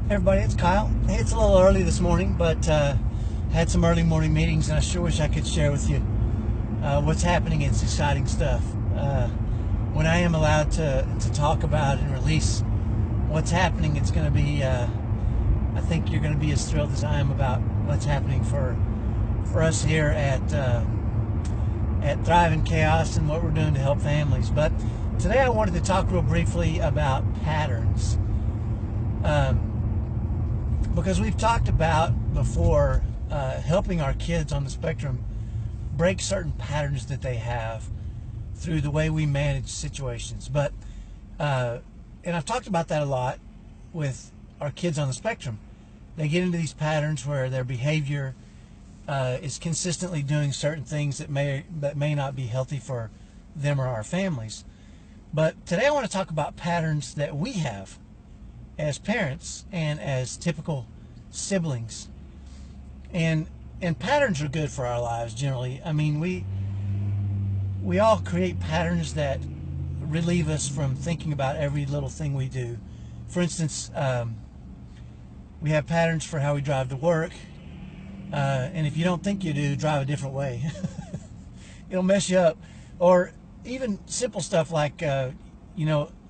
Hey everybody, it's Kyle. Hey, it's a little early this morning, but had some early morning meetings, and I sure wish I could share with you what's happening. It's exciting stuff. When I am allowed to talk about and release what's happening, it's going to be, I think you're going to be as thrilled as I am about what's happening for us here at Thrive in Chaos and what we're doing to help families. But today I wanted to talk real briefly about patterns. Because we've talked about before helping our kids on the spectrum break certain patterns that they have through the way we manage situations. But and I've talked about that a lot with our kids on the spectrum. They get into these patterns where their behavior is consistently doing certain things that may not be healthy for them or our families. But today I want to talk about patterns that we have as parents and as typical siblings, and patterns are good for our lives generally. I mean, we all create patterns that relieve us from thinking about every little thing we do. For instance, we have patterns for how we drive to work, and if you don't think you do, drive a different way. It'll mess you up. Or even simple stuff like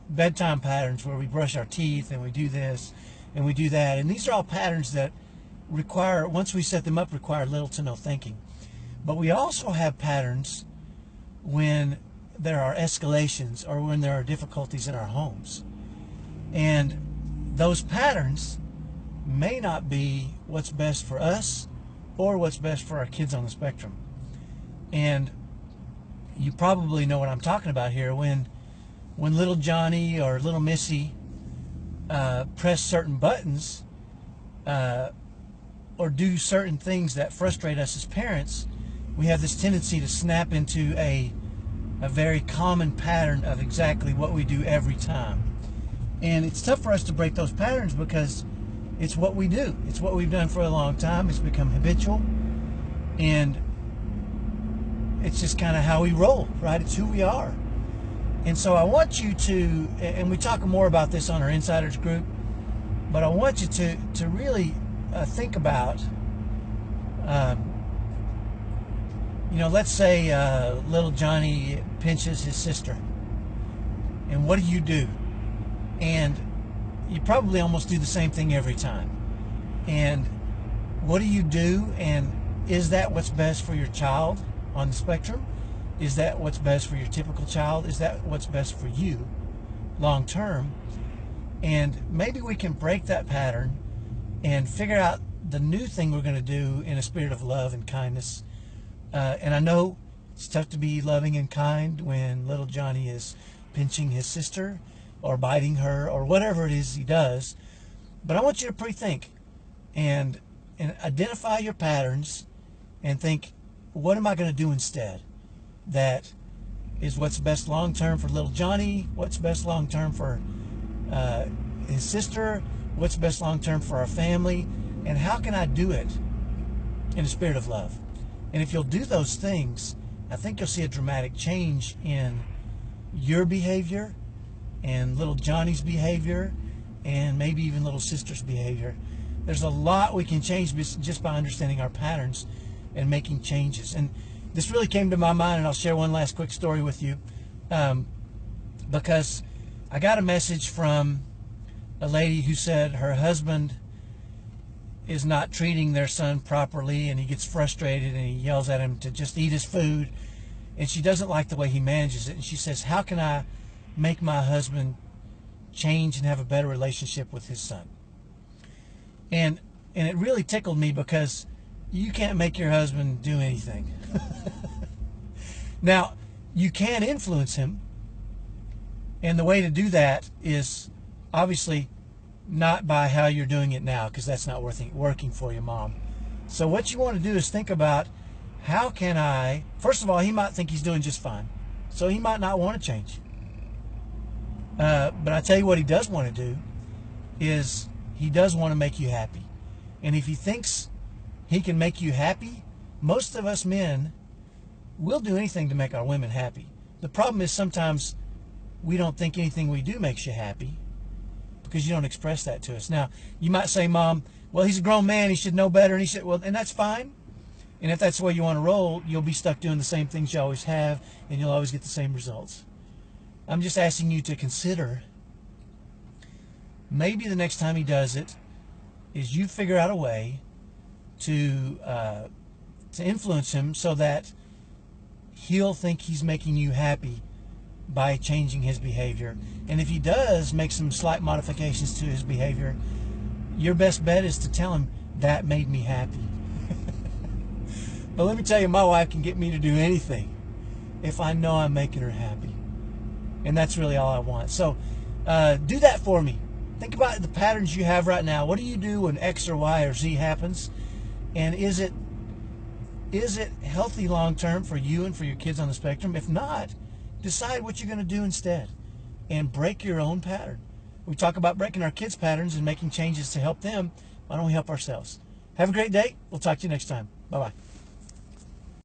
bedtime patterns where we brush our teeth and we do this and we do that. And these are all patterns that require, once we set them up, require little to no thinking. But we also have patterns when there are escalations or when there are difficulties in our homes. And those patterns may not be what's best for us or what's best for our kids on the spectrum. And you probably know what I'm talking about here. When little Johnny or little Missy press certain buttons or do certain things that frustrate us as parents, we have this tendency to snap into a very common pattern of exactly what we do every time. And it's tough for us to break those patterns because it's what we do. It's what we've done for a long time. It's become habitual, and it's just kind of how we roll, right? It's who we are. And so I want you to, and we talk more about this on our Insiders group, but I want you to really think about, let's say little Johnny pinches his sister. And what do? And you probably almost do the same thing every time. And what do you do? And is that what's best for your child on the spectrum? Is that what's best for your typical child? Is that what's best for you long term? And maybe we can break that pattern and figure out the new thing we're going to do in a spirit of love and kindness. And I know it's tough to be loving and kind when little Johnny is pinching his sister or biting her or whatever it is he does. But I want you to pre-think and identify your patterns and think, what am I going to do instead? That is what's best long-term for little Johnny, what's best long-term for his sister, what's best long-term for our family, and how can I do it in a spirit of love? And if you'll do those things, I think you'll see a dramatic change in your behavior and little Johnny's behavior and maybe even little sister's behavior. There's a lot we can change just by understanding our patterns and making changes. And this really came to my mind, and I'll share one last quick story with you, because I got a message from a lady who said her husband is not treating their son properly, and he gets frustrated and he yells at him to just eat his food, and she doesn't like the way he manages it. And she says, how can I make my husband change and have a better relationship with his son? And it really tickled me because you can't make your husband do anything. Now, you can influence him, and the way to do that is obviously not by how you're doing it now, because that's not working for you, Mom. So what you want to do is think about, how can I, first of all, he might think he's doing just fine, so he might not want to change. But I tell you what he does want to do is he does want to make you happy. And if he thinks he can make you happy, most of us men will do anything to make our women happy. The problem is sometimes we don't think anything we do makes you happy, because you don't express that to us. Now, you might say, Mom, well, he's a grown man, he should know better, and he should, well, and that's fine. And if that's the way you want to roll, you'll be stuck doing the same things you always have, and you'll always get the same results. I'm just asking you to consider, maybe the next time he does it, is you figure out a way to influence him so that he'll think he's making you happy by changing his behavior. And if he does make some slight modifications to his behavior, your best bet is to tell him, that made me happy. But let me tell you, my wife can get me to do anything if I know I'm making her happy. And that's really all I want. So do that for me. Think about the patterns you have right now. What do you do when X or Y or Z happens? And is it healthy long term for you and for your kids on the spectrum? If not, decide what you're going to do instead and break your own pattern. We talk about breaking our kids' patterns and making changes to help them. Why don't we help ourselves? Have a great day. We'll talk to you next time. Bye-bye.